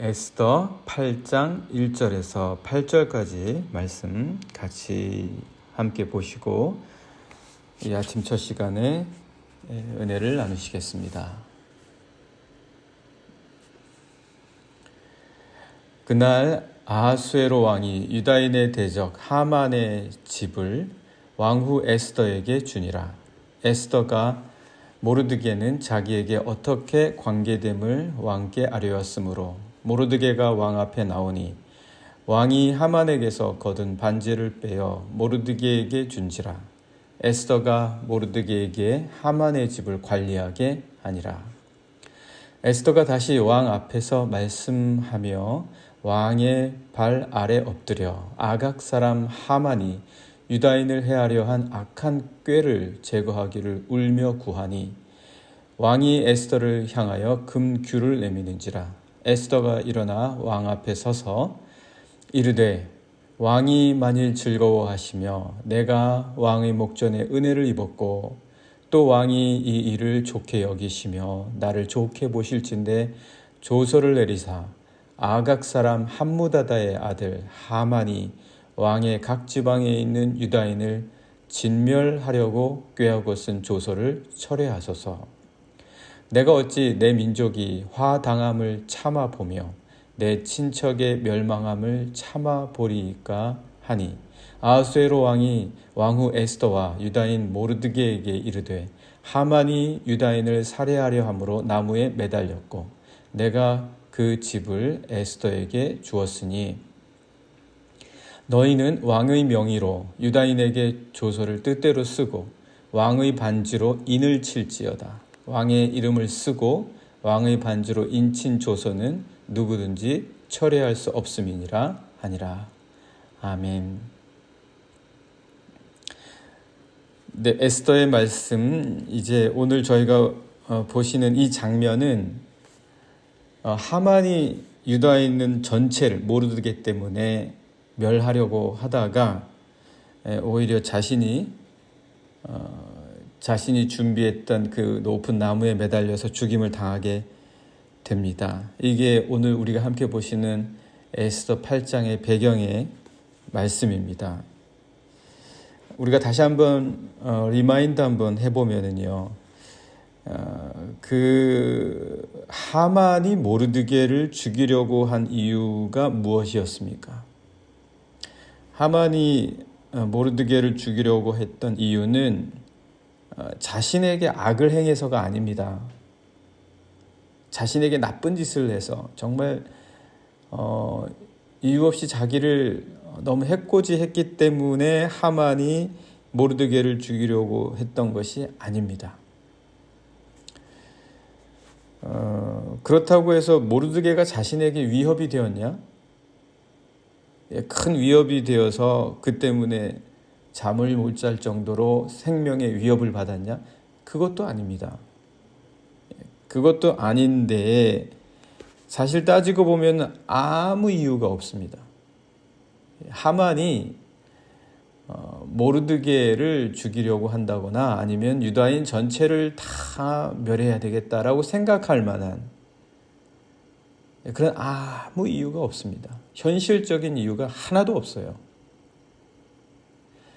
에스더 8장 1절에서 8절까지 말씀 같이 함께 보시고 이 아침 첫 시간에 은혜를 나누시겠습니다. 그날 아하수에로 왕이 유다인의 대적 하만의 집을 왕후 에스더에게 주니라. 에스더가 모르드게는 자기에게 어떻게 관계됨을 왕께 아뢰었으므로 모르드게가 왕 앞에 나오니 왕이 하만에게서 거둔 반지를 빼어 모르드게에게 준지라. 에스더가 모르드게에게 하만의 집을 관리하게 하니라. 에스더가 다시 왕 앞에서 말씀하며 왕의 발 아래 엎드려 아각 사람 하만이 유다인을 해하려 한 악한 꾀를 제거하기를 울며 구하니 왕이 에스더를 향하여 금규를 내미는지라. 에스더가 일어나 왕 앞에 서서 이르되 왕이 만일 즐거워하시며 내가 왕의 목전에 은혜를 입었고 또 왕이 이 일을 좋게 여기시며 나를 좋게 보실진대 조서를 내리사 아각 사람 함무다다의 아들 하만이 왕의 각 지방에 있는 유다인을 진멸하려고 꾀하고 쓴 조서를 철회하소서. 내가 어찌 내 민족이 화당함을 참아 보며 내 친척의 멸망함을 참아 보리이까 하니 아하수에로 왕이 왕후 에스더와 유다인 모르드게에게 이르되 하만이 유다인을 살해하려 함으로 나무에 매달렸고 내가 그 집을 에스더에게 주었으니 너희는 왕의 명의로 유다인에게 조서를 뜻대로 쓰고 왕의 반지로 인을 칠지어다. 왕의 이름을 쓰고 왕의 반지로 인친 조서는 누구든지 철회할 수 없음이니라 하니라. 아멘. 네, 에스더의 말씀, 이제 오늘 저희가 보시는 이 장면은 하만이 유다인 전체를 모르드게 때문에 멸하려고 하다가 오히려 자신이 준비했던 그 높은 나무에 매달려서 죽임을 당하게 됩니다. 이게 오늘 우리가 함께 보시는 에스더 8장의 배경의 말씀입니다. 우리가 다시 한번 리마인드 한번 해보면은요, 그 하만이 모르드게를 죽이려고 한 이유가 무엇이었습니까? 하만이 모르드게를 죽이려고 했던 이유는 자신에게 악을 행해서가 아닙니다. 자신에게 나쁜 짓을 해서 정말 이유 없이 자기를 너무 해코지했기 때문에 하만이 모르드게를 죽이려고 했던 것이 아닙니다. 그렇다고 해서 모르드게가 자신에게 위협이 되었냐? 큰 위협이 되어서 그 때문에 잠을 못 잘 정도로 생명의 위협을 받았냐? 그것도 아닙니다. 그것도 아닌데 사실 따지고 보면 아무 이유가 없습니다. 하만이 모르드게를 죽이려고 한다거나 아니면 유다인 전체를 다 멸해야 되겠다라고 생각할 만한 그런 아무 이유가 없습니다. 현실적인 이유가 하나도 없어요.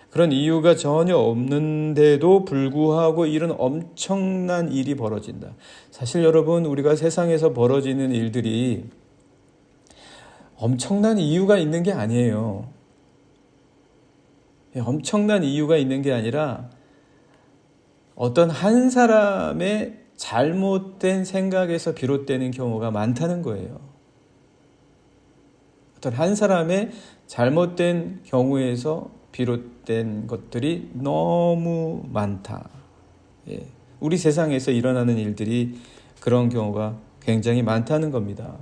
그런 이유가 전혀 없는데도 불구하고 이런 엄청난 일이 벌어진다. 사실 여러분, 우리가 세상에서 벌어지는 일들이 엄청난 이유가 있는 게 아니에요. 엄청난 이유가 있는 게 아니라 어떤 한 사람의 잘못된 생각에서 비롯되는 경우가 많다는 거예요. 어떤 한 사람의 잘못된 경우에서 비롯된 것들이 너무 많다. 우리 세상에서 일어나는 일들이 그런 경우가 굉장히 많다는 겁니다.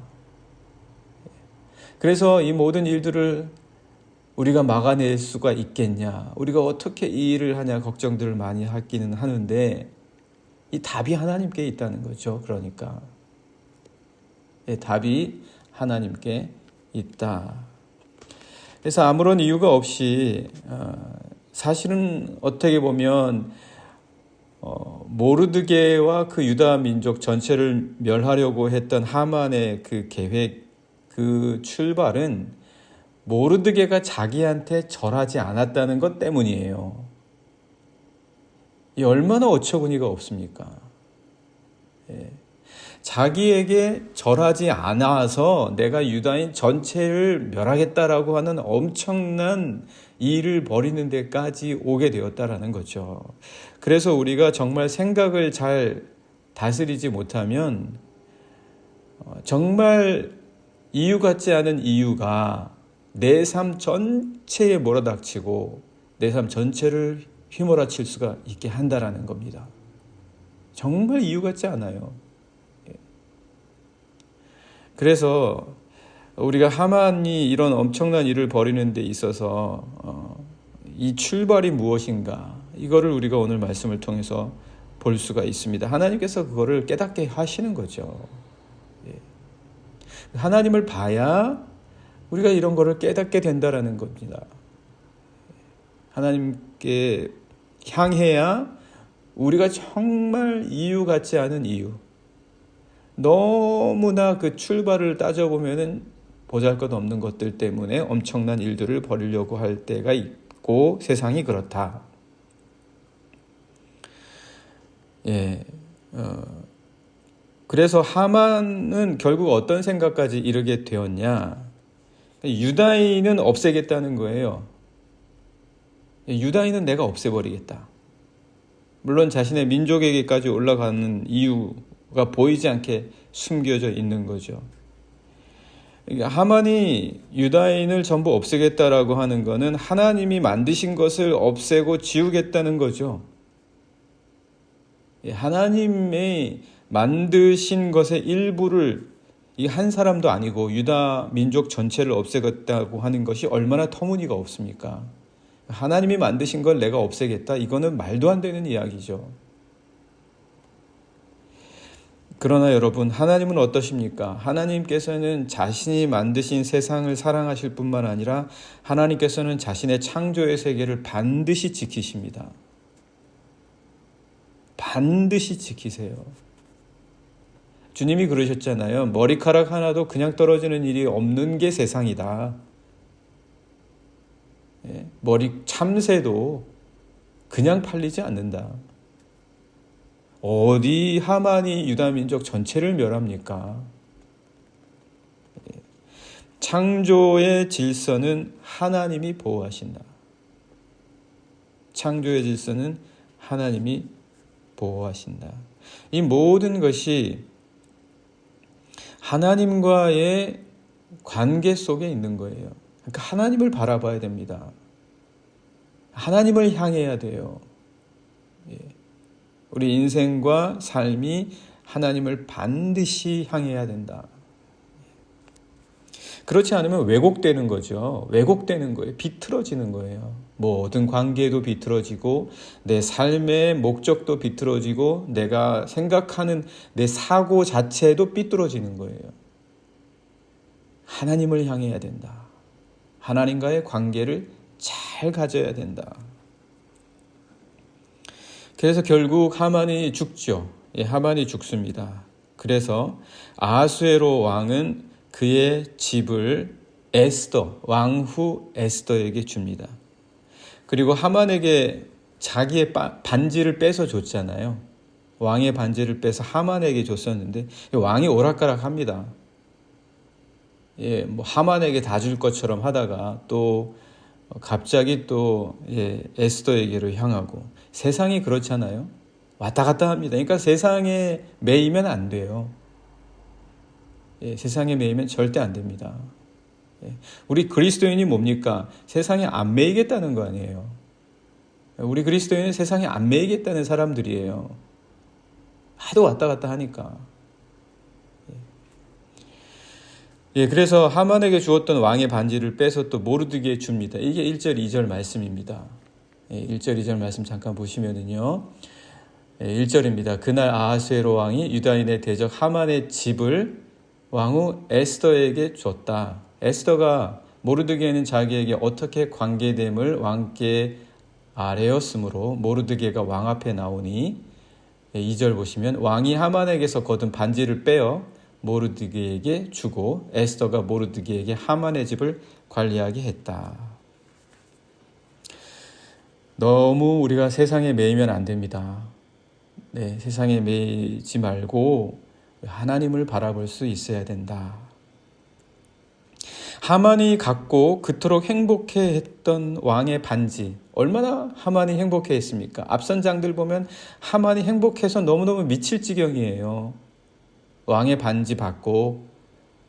그래서 이 모든 일들을 우리가 막아낼 수가 있겠냐, 우리가 어떻게 이 일을 하냐 걱정들을 많이 하기는 하는데 이 답이 하나님께 있다는 거죠. 그러니까 답이 하나님께 있다. 그래서 아무런 이유가 없이 사실은 어떻게 보면 모르드게와 그 유다 민족 전체를 멸하려고 했던 하만의 그 계획 그 출발은 모르드게가 자기한테 절하지 않았다는 것 때문이에요. 이 얼마나 어처구니가 없습니까? 예. 자기에게 절하지 않아서 내가 유다인 전체를 멸하겠다라고 하는 엄청난 일을 벌이는 데까지 오게 되었다라는 거죠. 그래서 우리가 정말 생각을 잘 다스리지 못하면 정말 이유 같지 않은 이유가 내 삶 전체에 몰아닥치고 내 삶 전체를 휘몰아칠 수가 있게 한다라는 겁니다. 정말 이유 같지 않아요. 그래서 우리가 하만이 이런 엄청난 일을 벌이는 데 있어서 이 출발이 무엇인가, 이거를 우리가 오늘 말씀을 통해서 볼 수가 있습니다. 하나님께서 그거를 깨닫게 하시는 거죠. 하나님을 봐야 우리가 이런 거를 깨닫게 된다라는 겁니다. 하나님께 향해야 우리가 정말 이유 같지 않은 이유, 너무나 그 출발을 따져보면은 보잘것없는 것들 때문에 엄청난 일들을 벌이려고 할 때가 있고 세상이 그렇다. 그래서 하만은 결국 어떤 생각까지 이르게 되었냐? 유다인은 없애겠다는 거예요. 유다인은 내가 없애버리겠다. 물론 자신의 민족에게까지 올라가는 이유가 보이지 않게 숨겨져 있는 거죠. 하만이 유다인을 전부 없애겠다라고 하는 것은 하나님이 만드신 것을 없애고 지우겠다는 거죠. 하나님의 만드신 것의 일부를 이 한 사람도 아니고 유다 민족 전체를 없애겠다고 하는 것이 얼마나 터무니가 없습니까? 하나님이 만드신 걸 내가 없애겠다? 이거는 말도 안 되는 이야기죠. 그러나 여러분, 하나님은 어떠십니까? 하나님께서는 자신이 만드신 세상을 사랑하실 뿐만 아니라 하나님께서는 자신의 창조의 세계를 반드시 지키십니다. 반드시 지키세요. 주님이 그러셨잖아요. 머리카락 하나도 그냥 떨어지는 일이 없는 게 세상이다. 머리 참새도 그냥 팔리지 않는다. 어디 하만이 유다 민족 전체를 멸합니까? 창조의 질서는 하나님이 보호하신다. 창조의 질서는 하나님이 보호하신다. 이 모든 것이 하나님과의 관계 속에 있는 거예요. 그러니까 하나님을 바라봐야 됩니다. 하나님을 향해야 돼요. 우리 인생과 삶이 하나님을 반드시 향해야 된다. 그렇지 않으면 왜곡되는 거죠. 왜곡되는 거예요. 비틀어지는 거예요. 모든 관계도 비틀어지고 내 삶의 목적도 비틀어지고 내가 생각하는 내 사고 자체도 삐뚤어지는 거예요. 하나님을 향해야 된다. 하나님과의 관계를 잘 가져야 된다. 그래서 결국 하만이 죽죠. 하만이 죽습니다. 그래서 아하수에로 왕은 그의 집을 에스더, 왕후 에스더에게 줍니다. 그리고 하만에게 자기의 반지를 뺏어 줬잖아요. 왕의 반지를 빼서 하만에게 줬었는데 왕이 오락가락합니다. 뭐 하만에게 다 줄 것처럼 하다가 또 갑자기 또 에스더에게로 향하고, 세상이 그렇잖아요. 왔다 갔다 합니다. 그러니까 세상에 매이면 안 돼요. 세상에 매이면 절대 안 됩니다. 우리 그리스도인이 뭡니까? 세상에 안 매이겠다는 거 아니에요. 우리 그리스도인은 세상에 안 매이겠다는 사람들이에요. 하도 왔다 갔다 하니까. 그래서 하만에게 주었던 왕의 반지를 빼서 또 모르드게에 줍니다. 이게 1절, 2절 말씀입니다. 1절, 2절 말씀 잠깐 보시면은요. 1절입니다. 그날 아하수에로 왕이 유다인의 대적 하만의 집을 왕후 에스더에게 줬다. 에스더가 모르드게는 자기에게 어떻게 관계됨을 왕께 아뢰었으므로 모르드게가 왕 앞에 나오니 2절 보시면 왕이 하만에게서 거둔 반지를 빼어 모르드게에게 주고 에스더가 모르드게에게 하만의 집을 관리하게 했다. 너무 우리가 세상에 매이면 안 됩니다. 네, 세상에 매이지 말고 하나님을 바라볼 수 있어야 된다. 하만이 갖고 그토록 행복해했던 왕의 반지, 얼마나 하만이 행복해했습니까? 앞선 장들 보면 하만이 행복해서 너무너무 미칠 지경이에요. 왕의 반지 받고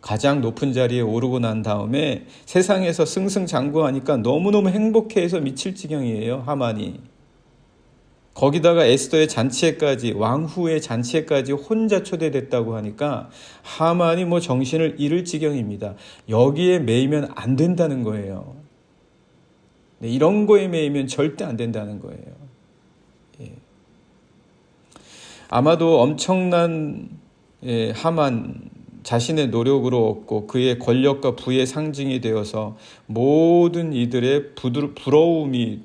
가장 높은 자리에 오르고 난 다음에 세상에서 승승장구하니까 너무너무 행복해해서 미칠 지경이에요, 하만이. 거기다가 에스더의 잔치에까지, 왕후의 잔치에까지 혼자 초대됐다고 하니까 하만이 정신을 잃을 지경입니다. 여기에 매이면 안 된다는 거예요. 네, 이런 거에 매이면 절대 안 된다는 거예요. 예. 아마도 엄청난 하만, 자신의 노력으로 얻고 그의 권력과 부의 상징이 되어서 모든 이들의 부러움이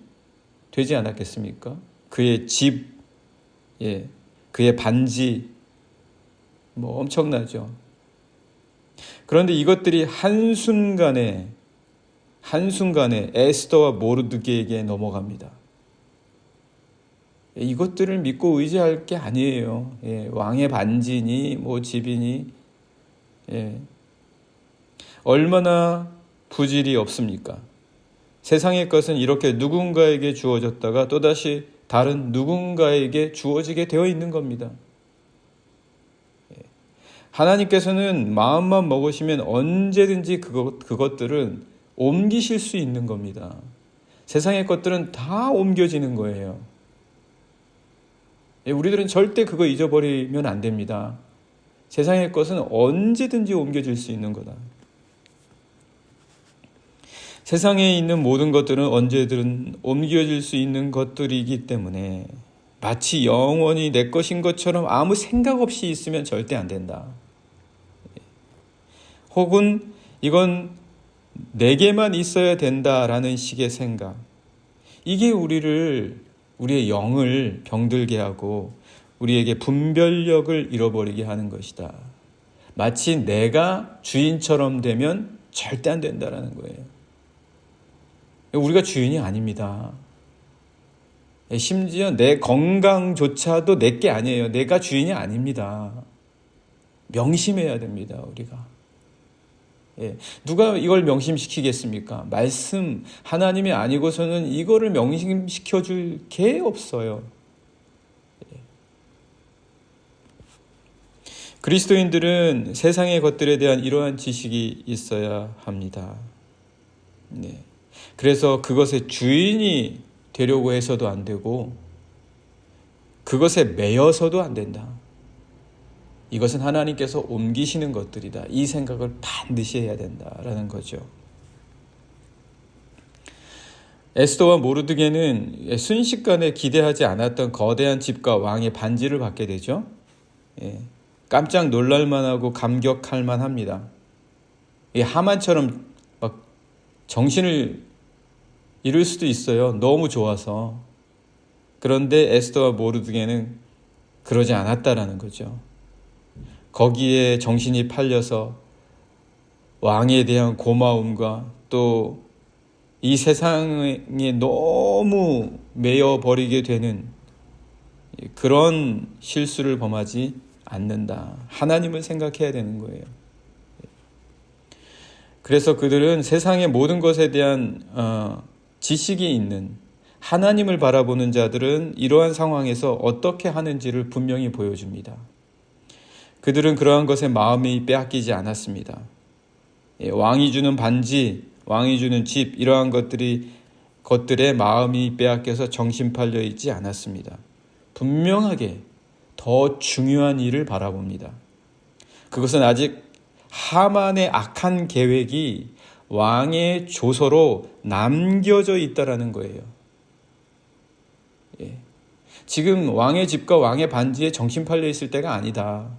되지 않았겠습니까? 그의 집, 그의 반지, 엄청나죠. 그런데 이것들이 한순간에 에스더와 모르드게에게 넘어갑니다. 이것들을 믿고 의지할 게 아니에요. 왕의 반지니 집이니 얼마나 부질이 없습니까? 세상의 것은 이렇게 누군가에게 주어졌다가 또다시 다른 누군가에게 주어지게 되어 있는 겁니다. 하나님께서는 마음만 먹으시면 언제든지 그것들은 옮기실 수 있는 겁니다. 세상의 것들은 다 옮겨지는 거예요. 우리들은 절대 그거 잊어버리면 안 됩니다. 세상의 것은 언제든지 옮겨질 수 있는 거다. 세상에 있는 모든 것들은 언제든 옮겨질 수 있는 것들이기 때문에 마치 영원히 내 것인 것처럼 아무 생각 없이 있으면 절대 안 된다. 혹은 이건 내게만 있어야 된다라는 식의 생각. 이게 우리의 영을 병들게 하고 우리에게 분별력을 잃어버리게 하는 것이다. 마치 내가 주인처럼 되면 절대 안 된다라는 거예요. 우리가 주인이 아닙니다. 심지어 내 건강조차도 내게 아니에요. 내가 주인이 아닙니다. 명심해야 됩니다, 우리가. 누가 이걸 명심시키겠습니까? 말씀, 하나님이 아니고서는 이거를 명심시켜 줄 게 없어요. 그리스도인들은 세상의 것들에 대한 이러한 지식이 있어야 합니다. 그래서 그것의 주인이 되려고 해서도 안 되고 그것에 매여서도 안 된다. 이것은 하나님께서 옮기시는 것들이다. 이 생각을 반드시 해야 된다라는 거죠. 에스더와 모르드게는 순식간에 기대하지 않았던 거대한 집과 왕의 반지를 받게 되죠. 깜짝 놀랄 만하고 감격할 만합니다. 하만처럼 막 정신을 잃을 수도 있어요. 너무 좋아서. 그런데 에스더와 모르드게는 그러지 않았다라는 거죠. 거기에 정신이 팔려서 왕에 대한 고마움과 또 이 세상에 너무 매여버리게 되는 그런 실수를 범하지 않는다. 하나님을 생각해야 되는 거예요. 그래서 그들은 세상의 모든 것에 대한 지식이 있는 하나님을 바라보는 자들은 이러한 상황에서 어떻게 하는지를 분명히 보여줍니다. 그들은 그러한 것에 마음이 빼앗기지 않았습니다. 왕이 주는 반지, 왕이 주는 집, 이러한 것들에 마음이 빼앗겨서 정신 팔려 있지 않았습니다. 분명하게 더 중요한 일을 바라봅니다. 그것은 아직 하만의 악한 계획이 왕의 조서로 남겨져 있다라는 거예요. 지금 왕의 집과 왕의 반지에 정신 팔려 있을 때가 아니다.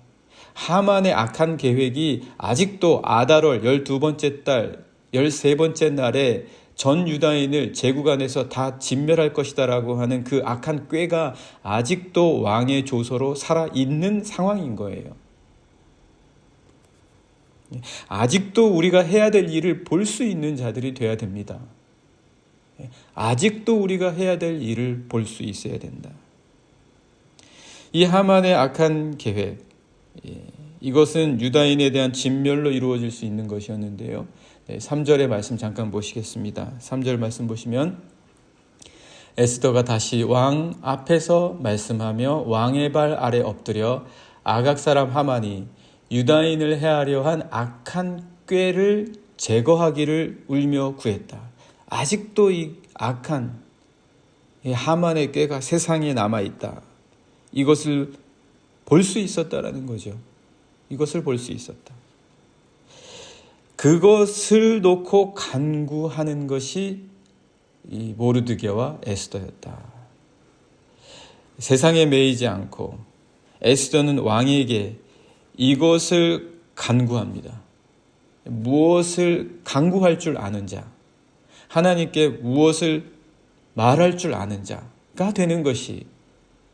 하만의 악한 계획이 아직도 아달월 12번째 달 13번째 날에 전 유다인을 제국안에서 다 진멸할 것이다 라고 하는 그 악한 꾀가 아직도 왕의 조서로 살아있는 상황인 거예요. 아직도 우리가 해야 될 일을 볼 수 있는 자들이 돼야 됩니다. 아직도 우리가 해야 될 일을 볼 수 있어야 된다. 이 하만의 악한 계획, 이것은 유다인에 대한 진멸로 이루어질 수 있는 것이었는데요. 3절의 말씀 잠깐 보시겠습니다. 3절 말씀 보시면 에스더가 다시 왕 앞에서 말씀하며 왕의 발 아래 엎드려 아각 사람 하만이 유다인을 해하려 한 악한 꾀를 제거하기를 울며 구했다. 아직도 이 악한 하만의 꾀가 세상에 남아있다. 이것을 볼 수 있었다라는 거죠. 이것을 볼 수 있었다. 그것을 놓고 간구하는 것이 이 모르드게와 에스더였다. 세상에 매이지 않고 에스더는 왕에게 이것을 간구합니다. 무엇을 간구할 줄 아는 자, 하나님께 무엇을 말할 줄 아는 자가 되는 것이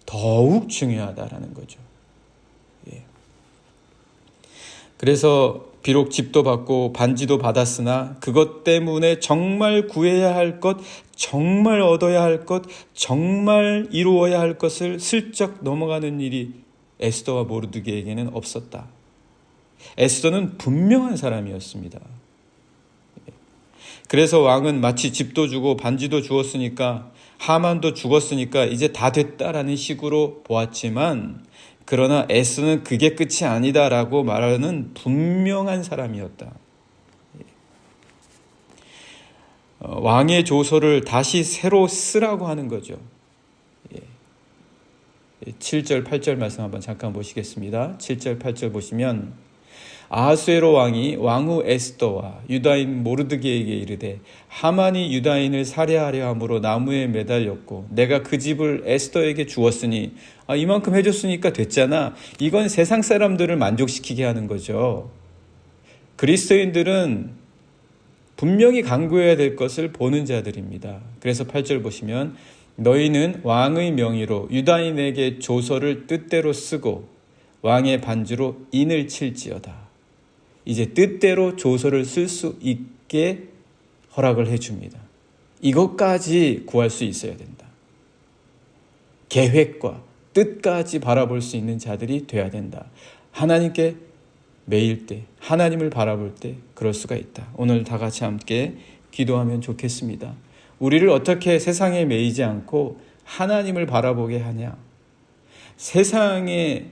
더욱 중요하다라는 거죠. 그래서 비록 집도 받고 반지도 받았으나 그것 때문에 정말 구해야 할 것, 정말 얻어야 할 것, 정말 이루어야 할 것을 슬쩍 넘어가는 일이 에스더와 모르드게에게는 없었다. 에스더는 분명한 사람이었습니다. 그래서 왕은 마치 집도 주고 반지도 주었으니까, 하만도 죽었으니까 이제 다 됐다라는 식으로 보았지만, 그러나 에스더는 그게 끝이 아니다라고 말하는 분명한 사람이었다. 왕의 조서를 다시 새로 쓰라고 하는 거죠. 7절, 8절 말씀 한번 잠깐 보시겠습니다. 7절, 8절 보시면 아하수에로 왕이 왕후 에스더와 유다인 모르드게에게 이르되 하만이 유다인을 살해하려 함으로 나무에 매달렸고 내가 그 집을 에스더에게 주었으니 이만큼 해줬으니까 됐잖아. 이건 세상 사람들을 만족시키게 하는 거죠. 그리스도인들은 분명히 간구해야 될 것을 보는 자들입니다. 그래서 8절 보시면 너희는 왕의 명의로 유다인에게 조서를 뜻대로 쓰고 왕의 반주로 인을 칠지어다. 이제 뜻대로 조서를 쓸 수 있게 허락을 해줍니다. 이것까지 구할 수 있어야 된다. 계획과 뜻까지 바라볼 수 있는 자들이 돼야 된다. 하나님께 매일 때, 하나님을 바라볼 때 그럴 수가 있다. 오늘 다 같이 함께 기도하면 좋겠습니다. 우리를 어떻게 세상에 매이지 않고 하나님을 바라보게 하냐? 세상에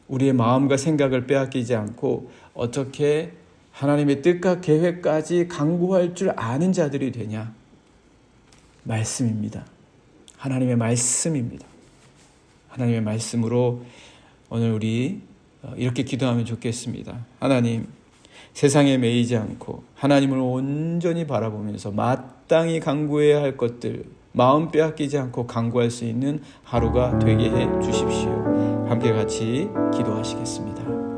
우리의 마음과 생각을 빼앗기지 않고 어떻게 하나님의 뜻과 계획까지 강구할 줄 아는 자들이 되냐? 말씀입니다. 하나님의 말씀입니다. 하나님의 말씀으로 오늘 우리 이렇게 기도하면 좋겠습니다. 하나님, 세상에 매이지 않고 하나님을 온전히 바라보면서 마땅히 강구해야 할 것들 마음 빼앗기지 않고 강구할 수 있는 하루가 되게 해 주십시오. 함께 같이 기도하시겠습니다.